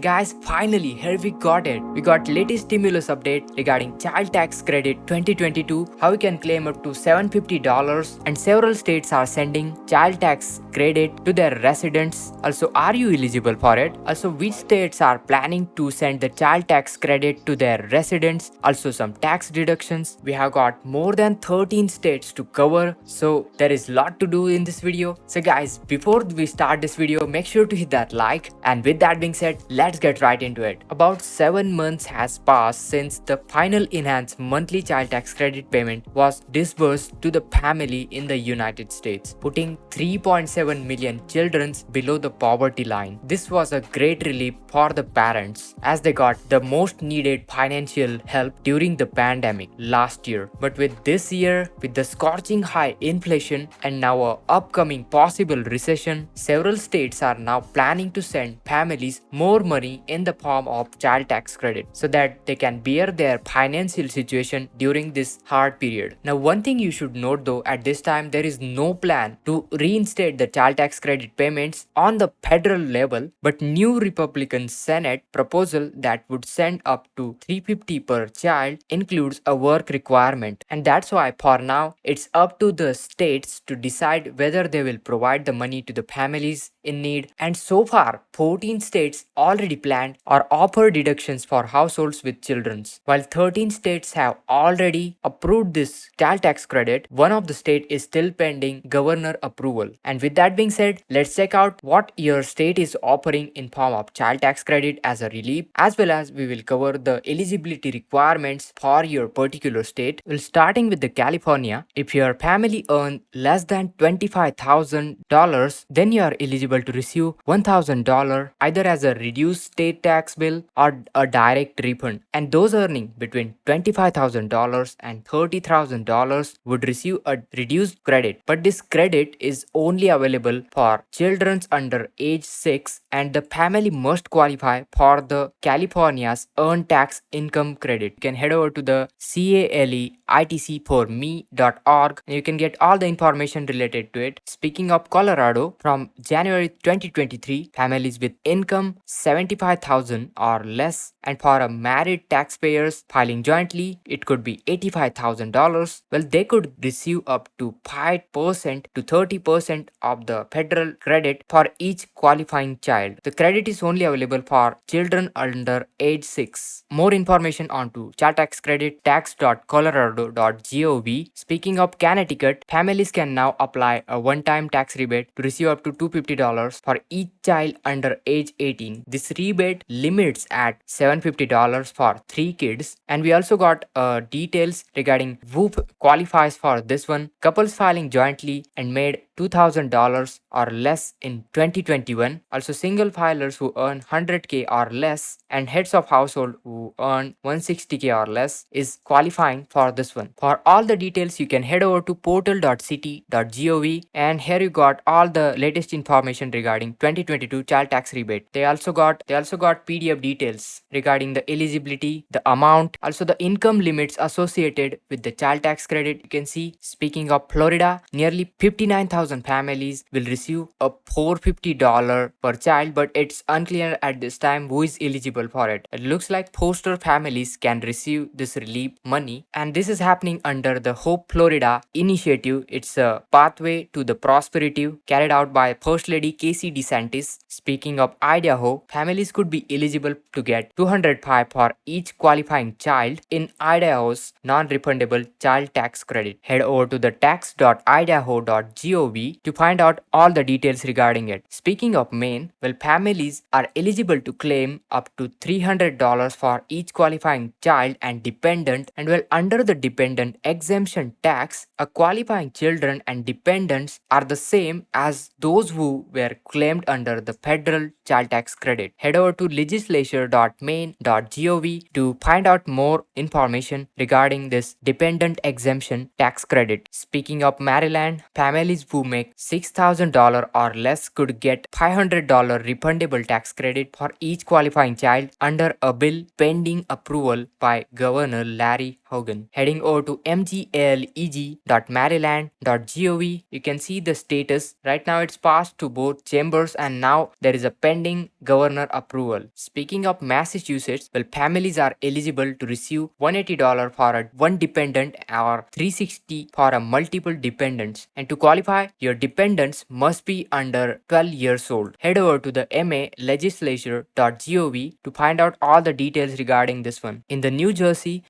And guys, finally here we got it. We got latest stimulus update regarding child tax credit 2022, how you can claim up to $750, and several states are sending child tax credit to their residents. Also, are you eligible for it? Also, which states are planning to send the child tax credit to their residents? Also, some tax deductions. We have got more than 13 states to cover, so there is a lot to do in this video. So guys, before we start this video, make sure to hit that like, and with that being said, let's get right into it. About 7 months has passed since the final enhanced monthly child tax credit payment was disbursed to the family in the United States, putting 3.7 million children below the poverty line. This was a great relief for the parents as they got the most needed financial help during the pandemic last year. But with this year, with the scorching high inflation and now a upcoming possible recession, several states are now planning to send families more money in the form of child tax credit so that they can bear their financial situation during this hard period. Now, one thing you should note though, at this time there is no plan to reinstate the child tax credit payments on the federal level, but new Republican Senate proposal that would send up to $350 per child includes a work requirement, and that's why for now it's up to the states to decide whether they will provide the money to the families in need. And so far 14 states already planned or offer deductions for households with children, while 13 states have already approved this child tax credit. One of the state is still pending governor approval. And with that being said, let's check out what your state is offering in form of child tax credit as a relief, as well as we will cover the eligibility requirements for your particular state. We'll starting with the California. If your family earns less than $25,000, then you are eligible to receive $1,000 either as a reduced state tax bill or a direct refund. And those earning between $25,000 and $30,000 would receive a reduced credit. But this credit is only available for children under age 6, and the family must qualify for the California's earned tax income credit. You can head over to the CALEITC4me.org and you can get all the information related to it. Speaking of Colorado, from January 2023, families with income $75,000 or less, and for a married taxpayers filing jointly, it could be $85,000. Well, they could receive up to 5% to 30% of the federal credit for each qualifying child. The credit is only available for children under age 6. More information onto child tax credit, tax.colorado.gov. Speaking of Connecticut, families can now apply a one-time tax rebate to receive up to $250 for each child under age 18. This rebate limits at $750 for 3 kids. And we also got details regarding who qualifies for this one. Couples filing jointly and made $2,000 or less in 2021. Also, single filers who earn 100K or less and heads of household who earn 160K or less is qualifying for this one. For all the details, you can head over to portal.city.gov, and here you got all the latest information regarding 2022 child tax rebate. They also got PDF details regarding the eligibility, the amount, also the income limits associated with the child tax credit. You can see, speaking of Florida, nearly 59,000 families will receive a $450 per child, but it's unclear at this time who is eligible for it. It looks like foster families can receive this relief money, and this is happening under the Hope Florida initiative. It's a pathway to the prosperity carried out by First Lady Casey DeSantis. Speaking of Idaho, families could be eligible to get $205 for each qualifying child in Idaho's non-refundable child tax credit. Head over to the tax.idaho.gov to find out all the details regarding it. Speaking of Maine, well, families are eligible to claim up to $300 for each qualifying child and dependent, and well, under the dependent exemption tax, a qualifying children and dependents are the same as those who were claimed under the federal child tax credit. Head over to legislature.maine.gov to find out more information regarding this dependent exemption tax credit. Speaking of Maryland, families who who make $6,000 or less could get $500 refundable tax credit for each qualifying child under a bill pending approval by Governor Larry Hogan. Heading over to mgleg.maryland.gov, you can see the status. Right now it's passed to both chambers and now there is a pending governor approval. Speaking of Massachusetts, well, families are eligible to receive $180 for a one dependent or $360 for a multiple dependents. And to qualify, your dependents must be under 12 years old. Head over to the malegislature.gov to find out all the details regarding this one. In the New Jersey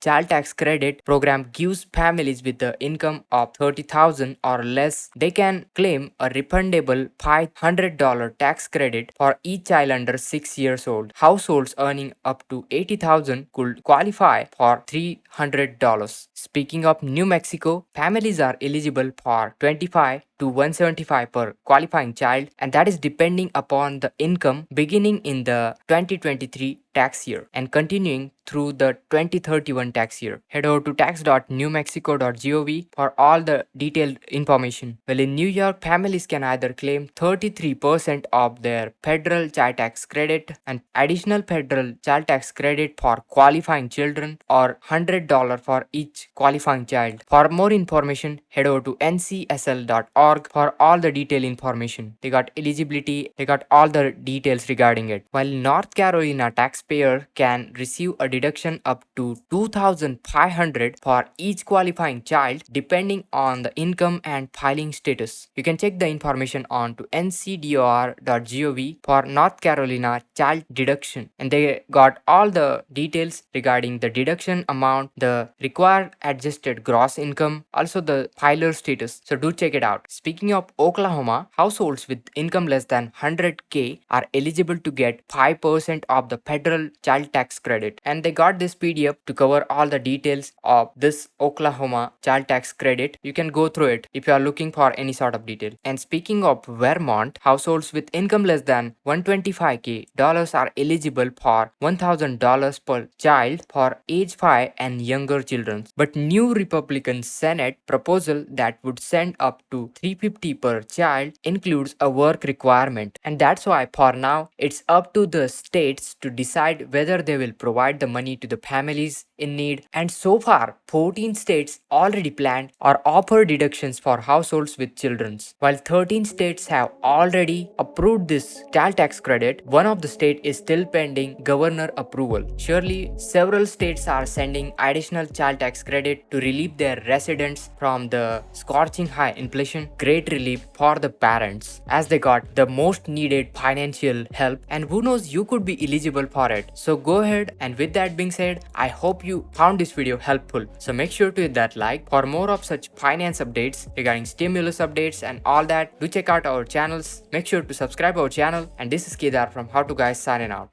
Child Tax Credit program gives families with the income of $30,000 or less, they can claim a refundable $500 tax credit for each child under 6 years old. Households earning up to $80,000 could qualify for $300. Speaking of New Mexico, families are eligible for $25 to $175 per qualifying child, and that is depending upon the income beginning in the 2023 tax year and continuing through the 2031 tax year. Head over to tax.newmexico.gov for all the detailed information. Well, in New York, families can either claim 33% of their federal child tax credit and additional federal child tax credit for qualifying children or $100 for each qualifying child. For more information, head over to ncsl.org for all the detailed information. They got eligibility, they got all the details regarding it. While North Carolina taxpayer can receive a deduction up to $2,500 for each qualifying child depending on the income and filing status. You can check the information on to ncdor.gov for North Carolina child deduction, and they got all the details regarding the deduction amount, the required adjusted gross income, also the filer status. So do check it out. Speaking of Oklahoma, households with income less than 100K are eligible to get 5% of the federal child tax credit, and they got this PDF to cover all the details of this Oklahoma child tax credit. You can go through it if you are looking for any sort of detail. And speaking of Vermont, households with income less than $125K are eligible for $1,000 per child for age 5 and younger children. But new Republican Senate proposal that would send up to $350 per child includes a work requirement, and that's why for now it's up to the states to decide whether they will provide the money to the families in need. And so far 14 states already planned or offer deductions for households with children, while 13 states have already approved this child tax credit. One of the state is still pending governor approval. Surely several states are sending additional child tax credit to relieve their residents from the scorching high inflation. Great relief for the parents as they got the most needed financial help, and who knows, you could be eligible for it. So go ahead, and with that being said, I hope you found this video helpful. So make sure to hit that like. For more of such finance updates regarding stimulus updates and all that, do check out our channels. Make sure to subscribe our channel, and this is Kedar from How To Guys signing out.